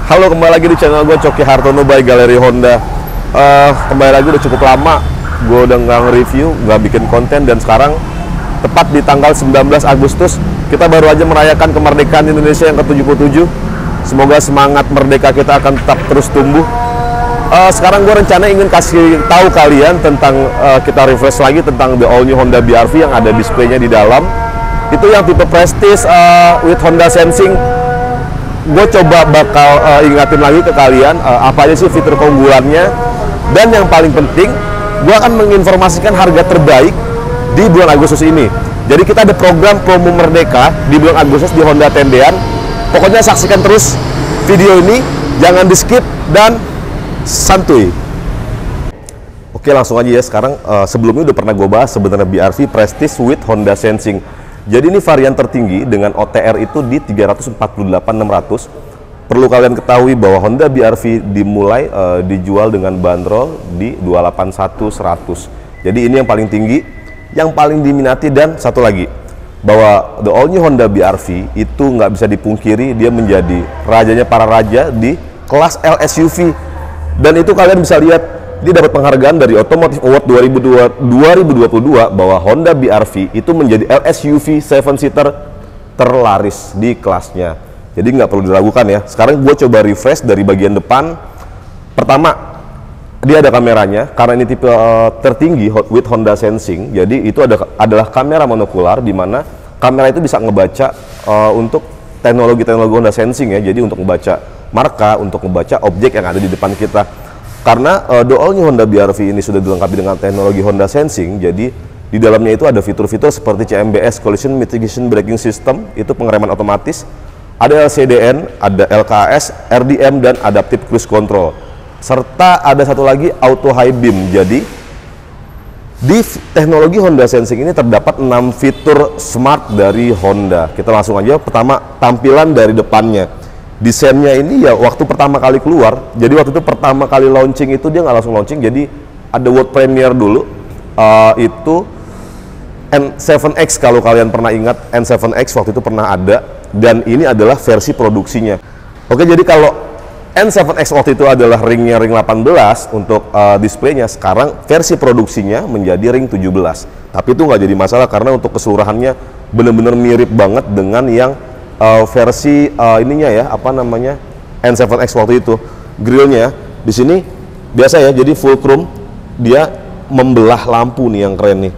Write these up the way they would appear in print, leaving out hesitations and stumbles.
Halo, kembali lagi di channel gue, Coki Hartono by Galeri Honda. Kembali lagi, udah cukup lama gue udah nggak nge-review, nggak bikin konten. Dan sekarang tepat di tanggal 19 Agustus kita baru aja merayakan kemerdekaan Indonesia yang ke-77. Semoga semangat merdeka kita akan tetap terus tumbuh. Sekarang gue rencana ingin kasih tahu kalian tentang kita refresh lagi tentang the all new Honda BR-V yang ada displaynya di dalam. Itu yang tipe Prestige with Honda Sensing. Gue coba bakal ingatin lagi ke kalian apa aja sih fitur keunggulannya. Dan yang paling penting, gue akan menginformasikan harga terbaik di bulan Agustus ini. Jadi kita ada program promo merdeka di bulan Agustus di Honda Tendean. Pokoknya saksikan terus video ini, jangan di skip dan santuy. Oke, langsung aja ya. Sekarang sebelumnya udah pernah gue bahas sebenarnya BR-V Prestige with Honda Sensing. Jadi ini varian tertinggi dengan OTR itu di 348.600. Perlu kalian ketahui bahwa Honda BR-V dimulai dijual dengan bandrol di 281.100. Jadi ini yang paling tinggi, yang paling diminati. Dan satu lagi, bahwa the all new Honda BR-V itu nggak bisa dipungkiri, dia menjadi rajanya para raja di kelas LSUV. Dan itu kalian bisa lihat, dia dapat penghargaan dari Automotive Award 2022 bahwa Honda BR-V itu menjadi LSUV 7-seater terlaris di kelasnya. Jadi nggak perlu diragukan ya. Sekarang gue coba refresh dari bagian depan. Pertama, dia ada kameranya karena ini tipe tertinggi with Honda Sensing. Jadi itu adalah kamera monokular, di mana kamera itu bisa ngebaca untuk teknologi-teknologi Honda Sensing ya. Jadi untuk ngebaca marka, untuk ngebaca objek yang ada di depan kita. Karena the all new Honda BR-V ini sudah dilengkapi dengan teknologi Honda Sensing, jadi di dalamnya itu ada fitur-fitur seperti CMBS, Collision Mitigation Braking System, itu pengereman otomatis, ada LCDN, ada LKS, RDM, dan Adaptive Cruise Control. Serta ada satu lagi Auto High Beam. Jadi di teknologi Honda Sensing ini terdapat 6 fitur smart dari Honda. Kita langsung aja. Pertama, tampilan dari depannya. Desainnya ini ya waktu pertama kali keluar, jadi waktu itu pertama kali launching itu dia nggak langsung launching, jadi ada world premiere dulu, itu N7X. Kalau kalian pernah ingat, N7X waktu itu pernah ada, dan ini adalah versi produksinya. Oke, jadi kalau N7X waktu itu adalah ringnya ring 18 untuk displaynya, sekarang versi produksinya menjadi ring 17. Tapi itu nggak jadi masalah karena untuk keseluruhannya benar-benar mirip banget dengan yang versi ininya ya, apa namanya, N7X waktu itu. Grillnya di sini biasa ya, jadi full chrome. Dia membelah lampu nih yang keren nih.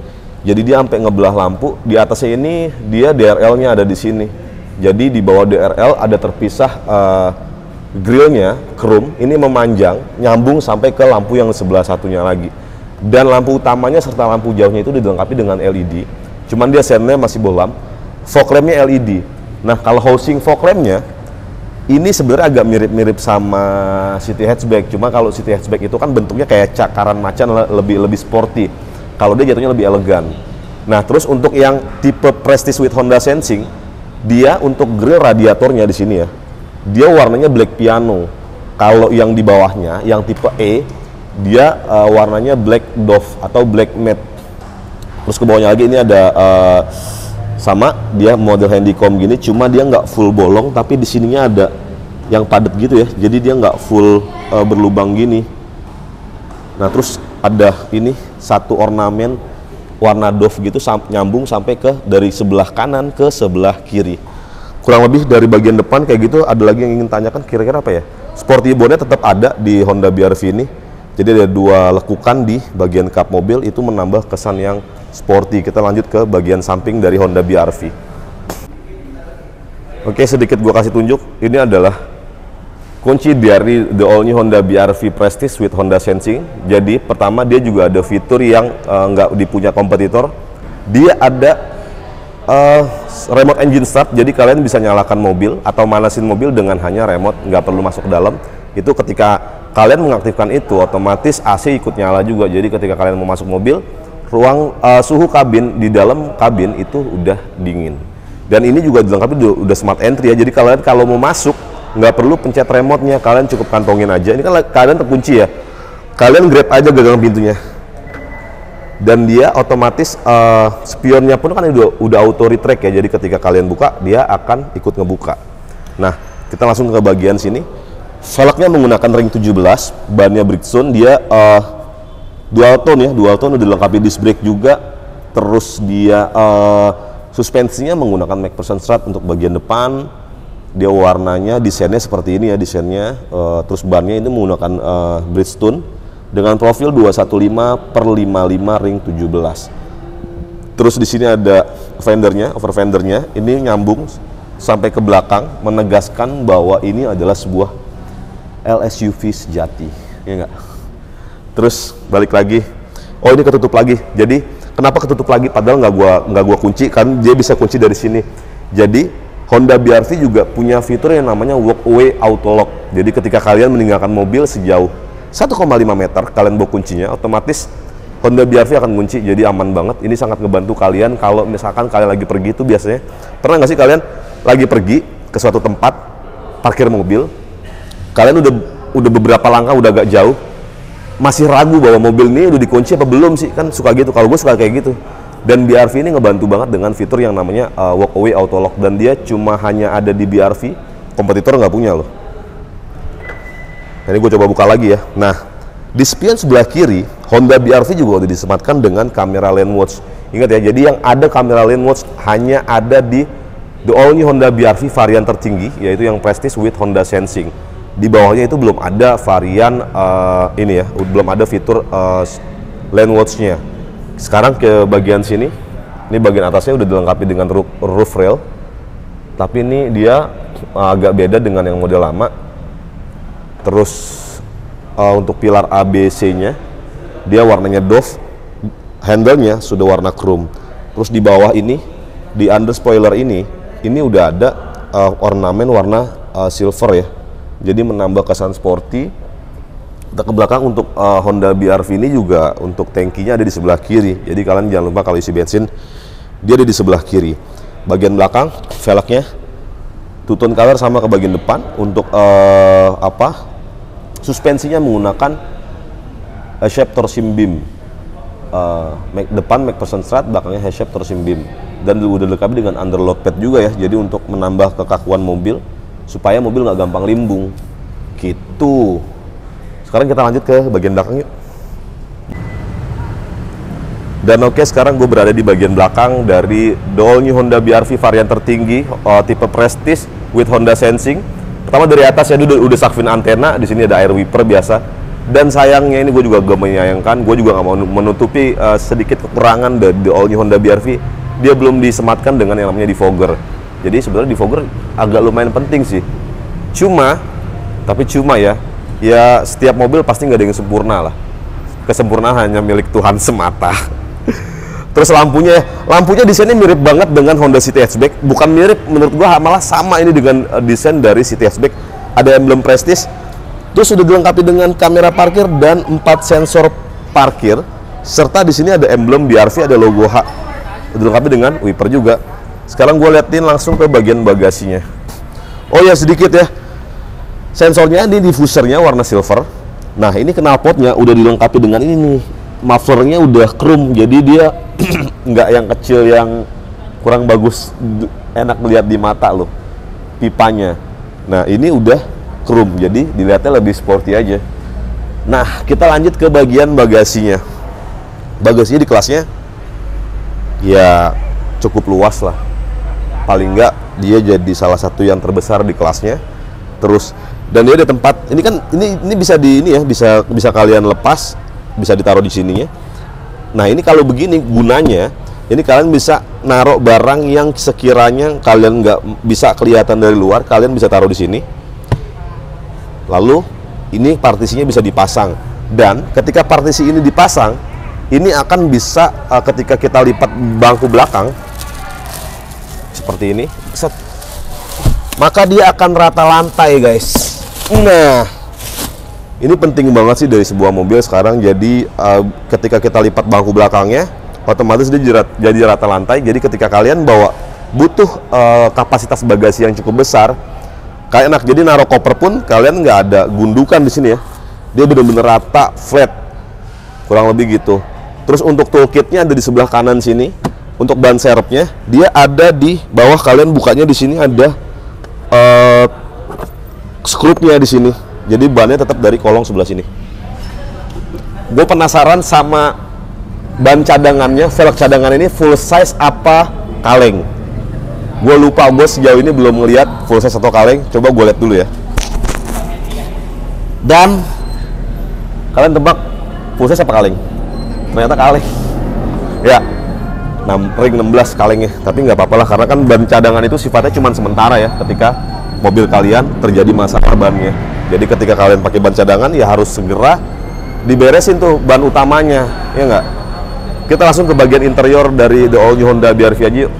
Jadi dia sampai ngebelah lampu. Di atasnya ini dia DRL-nya ada di sini. Jadi di bawah DRL ada terpisah grillnya chrome. Ini memanjang nyambung sampai ke lampu yang sebelah satunya lagi. Dan lampu utamanya serta lampu jauhnya itu dilengkapi dengan LED. Cuman dia sennya masih bohlam. Fog lampnya LED. Nah, kalau housing fog lampnya ini sebenarnya agak mirip-mirip sama City Hatchback. Cuma kalau City Hatchback itu kan bentuknya kayak cakaran macan, lebih sporty. Kalau dia jatuhnya lebih elegan. Nah, terus untuk yang tipe Prestige with Honda Sensing, dia untuk grill radiatornya di sini ya, dia warnanya black piano. Kalau yang di bawahnya, yang tipe E, dia warnanya black dove atau black matte. Terus ke bawahnya lagi ini ada sama, dia model handycom gini, cuma dia nggak full bolong, tapi di sininya ada yang padat gitu ya, jadi dia nggak full berlubang gini. Nah, terus ada ini satu ornamen warna dove gitu, nyambung sampai ke dari sebelah kanan ke sebelah kiri. Kurang lebih dari bagian depan kayak gitu. Ada lagi yang ingin tanyakan, kira-kira apa ya? Sporty bone tetap ada di Honda BR-V ini. Jadi ada dua lekukan di bagian kap mobil, itu menambah kesan yang sporty. Kita lanjut ke bagian samping dari Honda BR-V. Oke, sedikit gua kasih tunjuk. Ini adalah kunci dari the all new Honda BR-V Prestige with Honda Sensing. Jadi pertama, dia juga ada fitur yang nggak dipunya kompetitor. Dia ada remote engine start. Jadi kalian bisa nyalakan mobil atau manasin mobil dengan hanya remote, nggak perlu masuk ke dalam. Itu ketika kalian mengaktifkan itu, otomatis AC ikut nyala juga. Jadi ketika kalian mau masuk mobil, ruang suhu kabin di dalam kabin itu udah dingin. Dan ini juga dilengkapi udah smart entry ya. Jadi kalian kalau mau masuk nggak perlu pencet remote-nya, kalian cukup kantongin aja. Ini kan kalian terkunci ya, kalian grab aja gagang pintunya. Dan dia otomatis spionnya pun kan udah auto retract ya. Jadi ketika kalian buka, dia akan ikut ngebuka. Nah, kita langsung ke bagian sini. Velgnya menggunakan ring 17, bannya Bridgestone, dia dual tone ya, dual tone, udah dilengkapi disc brake juga. Terus dia suspensinya menggunakan McPherson Strut untuk bagian depan. Dia warnanya, desainnya seperti ini ya, desainnya. Terus bannya ini menggunakan Bridgestone dengan profil 215/55 ring 17. Terus di sini ada fendernya, over fendernya, ini nyambung sampai ke belakang, menegaskan bahwa ini adalah sebuah LSUV sejati, ya enggak? Terus balik lagi, oh ini ketutup lagi. Jadi kenapa ketutup lagi? Padahal nggak gua kunci, kan dia bisa kunci dari sini. Jadi Honda BR-V juga punya fitur yang namanya walkway auto lock. Jadi ketika kalian meninggalkan mobil sejauh 1,5 meter, kalian bawa kuncinya, otomatis Honda BR-V akan kunci. Jadi aman banget. Ini sangat ngebantu kalian kalau misalkan kalian lagi pergi itu biasanya. Pernah nggak sih kalian lagi pergi ke suatu tempat, parkir mobil, kalian udah beberapa langkah, udah agak jauh, masih ragu bahwa mobil ini udah dikunci apa belum sih? Kan suka gitu. Kalau gue suka kayak gitu. Dan BR-V ini ngebantu banget dengan fitur yang namanya walkway auto lock, dan dia cuma hanya ada di BR-V, kompetitor nggak punya loh. Ini gue coba buka lagi ya. Nah, di spion sebelah kiri Honda BR-V juga udah disematkan dengan kamera lane watch. Ingat ya, jadi yang ada kamera lane watch hanya ada di the all new Honda BR-V varian tertinggi, yaitu yang Prestige with Honda Sensing. Di bawahnya itu belum ada varian ini ya, belum ada fitur lane watch-nya. Sekarang ke bagian sini, ini bagian atasnya udah dilengkapi dengan roof rail, tapi ini dia agak beda dengan yang model lama. Terus untuk pilar ABC-nya, dia warnanya doff, handle-nya sudah warna chrome. Terus di bawah ini, di under spoiler ini udah ada ornamen warna silver ya. Jadi menambah kesan sporty. Kita ke belakang untuk Honda BR-V ini juga untuk tangkinya ada di sebelah kiri. Jadi kalian jangan lupa kalau isi bensin dia ada di sebelah kiri. Bagian belakang velgnya two tone color sama ke bagian depan. Untuk suspensinya menggunakan shape torsion beam. Depan McPherson Strut, belakangnya shape torsion beam. Dan udah dilengkapi dengan underload pad juga ya. Jadi untuk menambah kekakuan mobil, supaya mobil nggak gampang limbung gitu. Sekarang kita lanjut ke bagian belakang yuk. Dan oke, sekarang gue berada di bagian belakang dari the all new Honda BR-V varian tertinggi, tipe Prestige with Honda Sensing. Pertama dari atas ya, udah sakvin antena, di sini ada air wiper biasa. Dan sayangnya ini gue juga gak menyayangkan, gue juga gak mau menutupi sedikit kekurangan dari the all new Honda BR-V. Dia belum disematkan dengan yang namanya defogger. Jadi sebenarnya defogger agak lumayan penting sih. Cuma ya setiap mobil pasti nggak ada yang sempurna lah. Kesempurnaan hanya milik Tuhan semata. Terus lampunya desainnya mirip banget dengan Honda City Hatchback. Bukan mirip, menurut gua malah sama ini dengan desain dari City Hatchback. Ada emblem Prestige. Terus sudah dilengkapi dengan kamera parkir dan 4 sensor parkir. Serta di sini ada emblem BR-V, ada logo H. Dilengkapi dengan wiper juga. Sekarang gue liatin langsung ke bagian bagasinya. Oh ya, sedikit ya, sensornya ini diffusernya warna silver. Nah, ini knalpotnya udah dilengkapi dengan ini nih, mufflernya udah chrome, jadi dia nggak yang kecil yang kurang bagus, enak melihat di mata loh pipanya. Nah, ini udah chrome, jadi dilihatnya lebih sporty aja. Nah, kita lanjut ke bagian bagasinya. Bagasinya di kelasnya ya cukup luas lah. Paling enggak dia jadi salah satu yang terbesar di kelasnya. Terus dan dia ada tempat, ini kan ini bisa di ini ya, bisa kalian lepas, bisa ditaruh di sininya. Nah, ini kalau begini gunanya, ini kalian bisa naruh barang yang sekiranya kalian nggak bisa kelihatan dari luar, kalian bisa taruh di sini. Lalu ini partisinya bisa dipasang, dan ketika partisi ini dipasang, ini akan bisa ketika kita lipat bangku belakang seperti ini, maka dia akan rata lantai guys. Nah, ini penting banget sih dari sebuah mobil sekarang. Jadi ketika kita lipat bangku belakangnya, otomatis dia jadi rata lantai. Jadi ketika kalian bawa butuh kapasitas bagasi yang cukup besar, kayak enak. Jadi naruh koper pun kalian nggak ada gundukan di sini ya. Dia bener-bener rata, flat, kurang lebih gitu. Terus untuk toolkitnya ada di sebelah kanan sini. Untuk ban serepnya dia ada di bawah, kalian bukanya di sini ada skrupnya di sini. Jadi bannya tetap dari kolong sebelah sini. Gue penasaran sama ban cadangannya, velg cadangan ini full size apa kaleng. Gue lupa, gue sejauh ini belum ngeliat full size atau kaleng. Coba gue lihat dulu ya. Dan kalian tebak full size apa kaleng? Ternyata kaleng. Ya, ring 16 kalengnya. Tapi nggak apa-apa lah, karena kan ban cadangan itu sifatnya cuma sementara ya. Ketika mobil kalian terjadi masalah bannya, jadi ketika kalian pakai ban cadangan ya harus segera diberesin tuh ban utamanya, ya nggak? Kita langsung ke bagian interior dari the all new Honda BR-V aja yuk.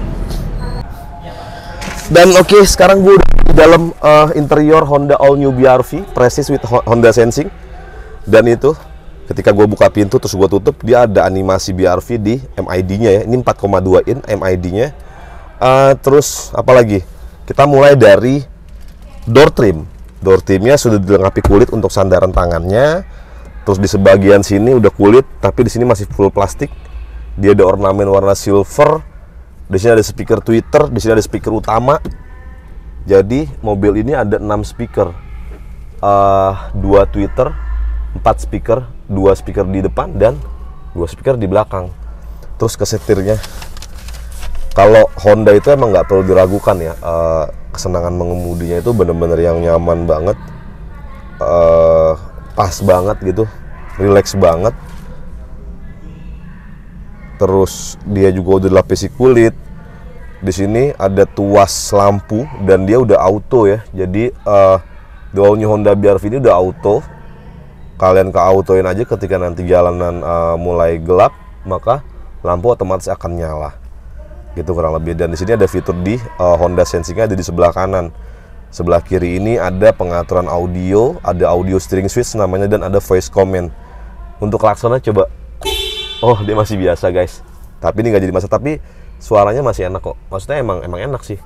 Dan oke, sekarang gue udah di dalam interior Honda all new BR-V Prestige with Honda Sensing. Dan itu ketika gue buka pintu terus gue tutup, dia ada animasi BR-V di MID-nya ya. Ini 4,2 in MID-nya. Terus apa lagi? Kita mulai dari door trim. Door trimnya sudah dilengkapi kulit untuk sandaran tangannya. Terus di sebagian sini udah kulit, tapi di sini masih full plastik. Dia ada ornamen warna silver. Di sini ada speaker tweeter, di sini ada speaker utama. Jadi mobil ini ada 6 speaker, 2 tweeter, 4 speaker, 2 speaker di depan dan 2 speaker di belakang. Terus ke setirnya, kalau Honda itu emang nggak perlu diragukan ya, kesenangan mengemudinya itu bener-bener yang nyaman banget, pas banget gitu, relax banget. Terus dia juga udah dilapisi kulit. Di sini ada tuas lampu dan dia udah auto ya. Jadi the all new Honda BR-V ini udah auto. Kalian ke autoin aja ketika nanti jalanan mulai gelap, maka lampu otomatis akan nyala. Gitu kurang lebih. Dan di sini ada fitur di Honda Sensing-nya ada di sebelah kanan. Sebelah kiri ini ada pengaturan audio, ada audio steering switch namanya, dan ada voice command. Untuk klaksonnya coba. Oh, dia masih biasa guys. Tapi ini nggak jadi masalah, tapi suaranya masih enak kok. Maksudnya emang enak sih.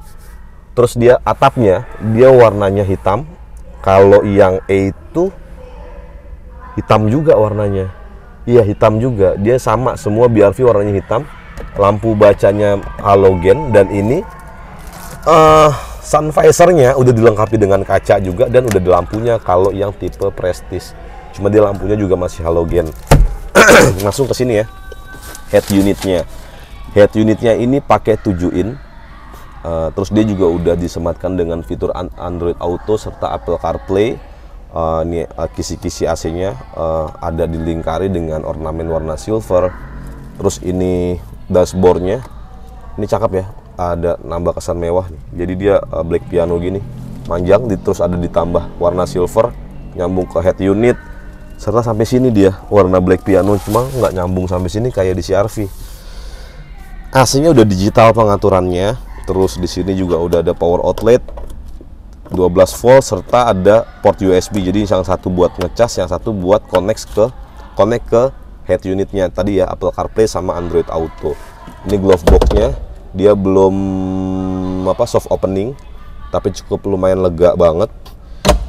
Terus dia atapnya, dia warnanya hitam. Kalau yang E itu hitam juga warnanya. Iya, hitam juga. Dia sama, semua BR-V warnanya hitam. Lampu bacanya halogen, dan ini sun visor-nya udah dilengkapi dengan kaca juga, dan udah di lampunya kalau yang tipe Prestige. Cuma dia lampunya juga masih halogen. Langsung ke sini ya. Head unitnya. Head unitnya ini pakai 7 in. Terus dia juga udah disematkan dengan fitur Android Auto serta Apple CarPlay. Ini kisi-kisi AC-nya ada dilingkari dengan ornamen warna silver. Terus ini dashboardnya, ini cakep ya. Ada nambah kesan mewah nih. Jadi dia black piano gini, panjang. Terus ada ditambah warna silver, nyambung ke head unit. Serta sampai sini dia warna black piano, cuma nggak nyambung sampai sini kayak di CR-V. AC-nya udah digital pengaturannya. Terus di sini juga udah ada power outlet 12 volt serta ada port USB. Jadi yang satu buat ngecas, yang satu buat connect ke head unitnya tadi ya, Apple CarPlay sama Android Auto. Ini glove box-nya dia belum soft opening, tapi cukup lumayan lega banget.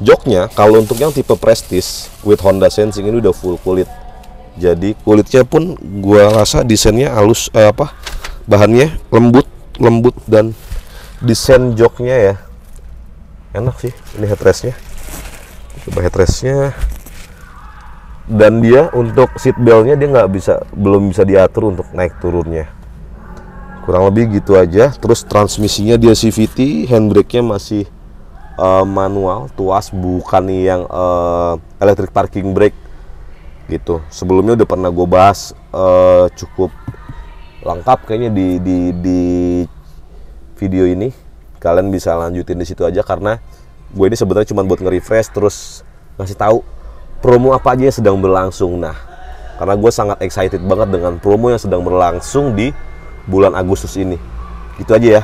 Joknya kalau untuk yang tipe Prestige with Honda Sensing ini udah full kulit. Jadi kulitnya pun gua rasa desainnya halus, bahannya lembut dan desain joknya ya enak sih. Ini headrestnya, coba headrestnya. Dan dia untuk seat beltnya dia belum bisa diatur untuk naik turunnya. Kurang lebih gitu aja. Terus transmisinya dia CVT, handbrake-nya masih manual, tuas, bukan yang electric parking brake gitu. Sebelumnya udah pernah gue bahas, cukup lengkap kayaknya di video ini. Kalian bisa lanjutin di situ aja, karena gue ini sebenarnya cuma buat nge-refresh terus ngasih tahu promo apa aja yang sedang berlangsung. Nah, karena gue sangat excited banget dengan promo yang sedang berlangsung di bulan Agustus ini. Gitu aja ya.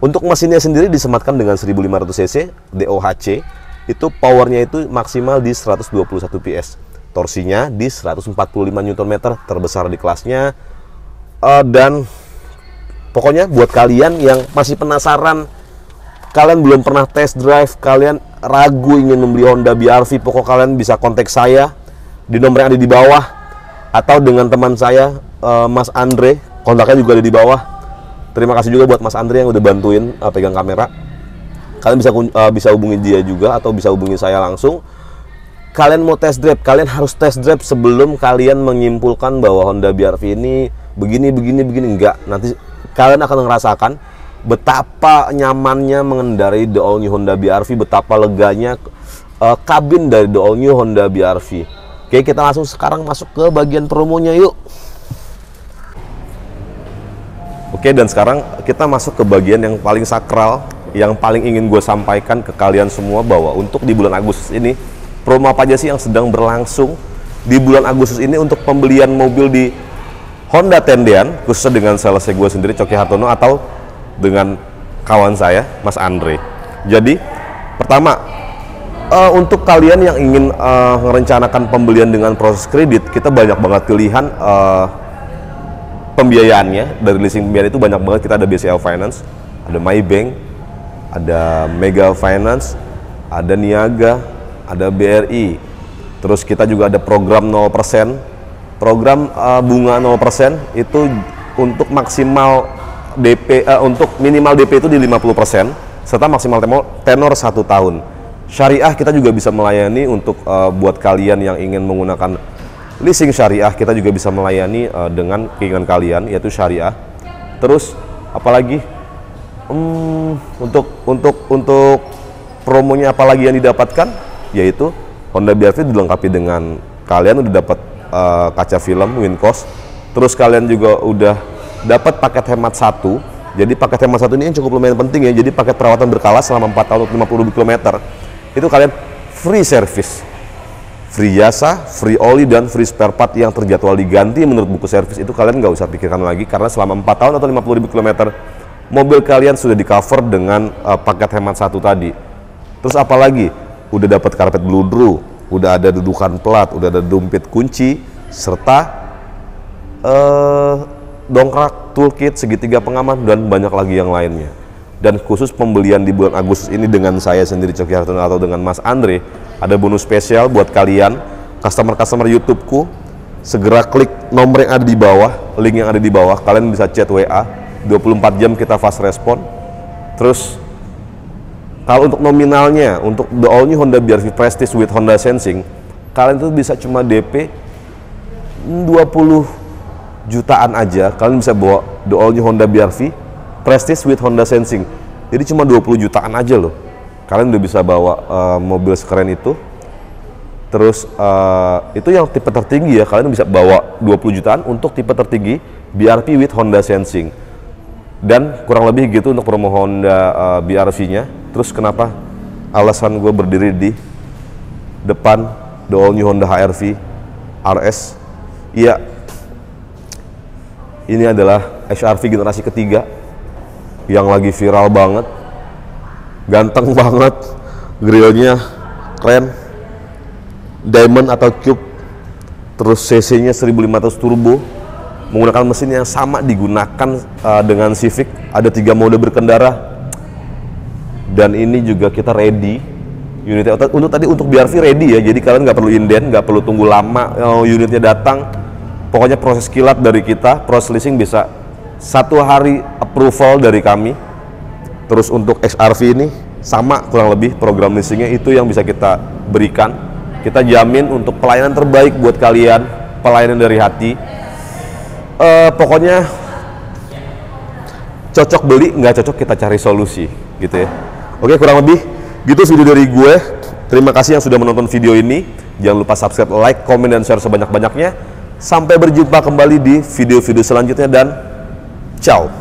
Untuk mesinnya sendiri disematkan dengan 1500 cc DOHC. Itu powernya itu maksimal di 121 PS. Torsinya di 145 Nm, terbesar di kelasnya. Dan pokoknya buat kalian yang masih penasaran, kalian belum pernah test drive, kalian ragu ingin membeli Honda BR-V, pokok kalian bisa kontak saya di nomor yang ada di bawah, atau dengan teman saya, Mas Andre, kontaknya juga ada di bawah. Terima kasih juga buat Mas Andre yang udah bantuin pegang kamera. Kalian bisa hubungi dia juga atau bisa hubungi saya langsung. kalian mau test drive, kalian harus test drive sebelum kalian menyimpulkan bahwa Honda BR-V ini begini. Enggak, nanti kalian akan merasakan betapa nyamannya mengendarai the all new Honda BR-V, betapa leganya kabin dari the all new Honda BR-V. Oke, kita langsung sekarang masuk ke bagian promonya yuk. Oke, dan sekarang kita masuk ke bagian yang paling sakral, yang paling ingin gue sampaikan ke kalian semua, bahwa untuk di bulan Agustus ini, promo apa aja sih yang sedang berlangsung di bulan Agustus ini untuk pembelian mobil di Honda Tendean, khususnya dengan sales gue sendiri, Coki Hartono, atau dengan kawan saya, Mas Andre. Jadi, pertama, untuk kalian yang ingin merencanakan pembelian dengan proses kredit, kita banyak banget pilihan pembiayaannya. Dari leasing pembiayaan itu banyak banget. Kita ada BCA Finance, ada Maybank, ada Mega Finance, ada Niaga, ada BRI. Terus kita juga ada program 0%, program bunga 0% itu untuk maksimal DP, untuk minimal DP itu di 50%, serta maksimal tenor 1 tahun. Syariah kita juga bisa melayani untuk buat kalian yang ingin menggunakan leasing syariah, kita juga bisa melayani dengan keinginan kalian, yaitu syariah. Terus apalagi untuk promonya apalagi yang didapatkan, yaitu Honda BR-V dilengkapi dengan kalian udah dapat kaca film Wincos, terus kalian juga udah dapat paket hemat 1. Jadi paket hemat 1 ini cukup lumayan penting ya. Jadi paket perawatan berkala selama 4 tahun 50.000 km. Itu kalian free service, free jasa, free oli, dan free spare part yang terjadwal diganti menurut buku servis. Itu kalian nggak usah pikirkan lagi, karena selama 4 tahun atau 50.000 km mobil kalian sudah di cover dengan paket hemat 1 tadi. Terus apalagi, udah dapat karpet bludru, udah ada dudukan plat, udah ada dompet kunci, serta dongkrak, toolkit, segitiga pengaman, dan banyak lagi yang lainnya. Dan khusus pembelian di bulan Agustus ini dengan saya sendiri, Coki Hartono, atau dengan Mas Andre, ada bonus spesial buat kalian customer YouTubeku. Segera klik nomor yang ada di bawah, link yang ada di bawah, kalian bisa chat WA 24 jam, kita fast respon. Terus kalau untuk nominalnya, untuk the all new Honda BR-V Prestige with Honda Sensing, kalian tuh bisa cuma DP 20 jutaan aja, kalian bisa bawa the all new Honda BR-V Prestige with Honda Sensing. Jadi cuma 20 jutaan aja loh, kalian udah bisa bawa mobil sekeren itu. Terus itu yang tipe tertinggi ya, kalian bisa bawa 20 jutaan untuk tipe tertinggi BR-V with Honda Sensing. Dan kurang lebih gitu untuk promo Honda BR-V-nya. Terus kenapa alasan gue berdiri di depan the all new Honda HR-V RS? Iya, ini adalah HR-V generasi ketiga yang lagi viral banget, ganteng banget, grillnya keren, diamond atau cube, terus cc-nya 1500 turbo, menggunakan mesin yang sama digunakan dengan Civic. Ada 3 mode berkendara, dan ini juga kita ready unitnya untuk BR-V ready ya. Jadi kalian nggak perlu inden, nggak perlu tunggu lama unitnya datang. Pokoknya proses kilat dari kita, proses leasing bisa 1 hari approval dari kami. Terus untuk XR-V ini sama kurang lebih program leasingnya itu yang bisa kita berikan. Kita jamin untuk pelayanan terbaik buat kalian, pelayanan dari hati. Pokoknya cocok beli, nggak cocok kita cari solusi gitu ya. Oke, kurang lebih gitu video dari gue. Terima kasih yang sudah menonton video ini. Jangan lupa subscribe, like, komen, dan share sebanyak-banyaknya. Sampai berjumpa kembali di video-video selanjutnya, dan ciao.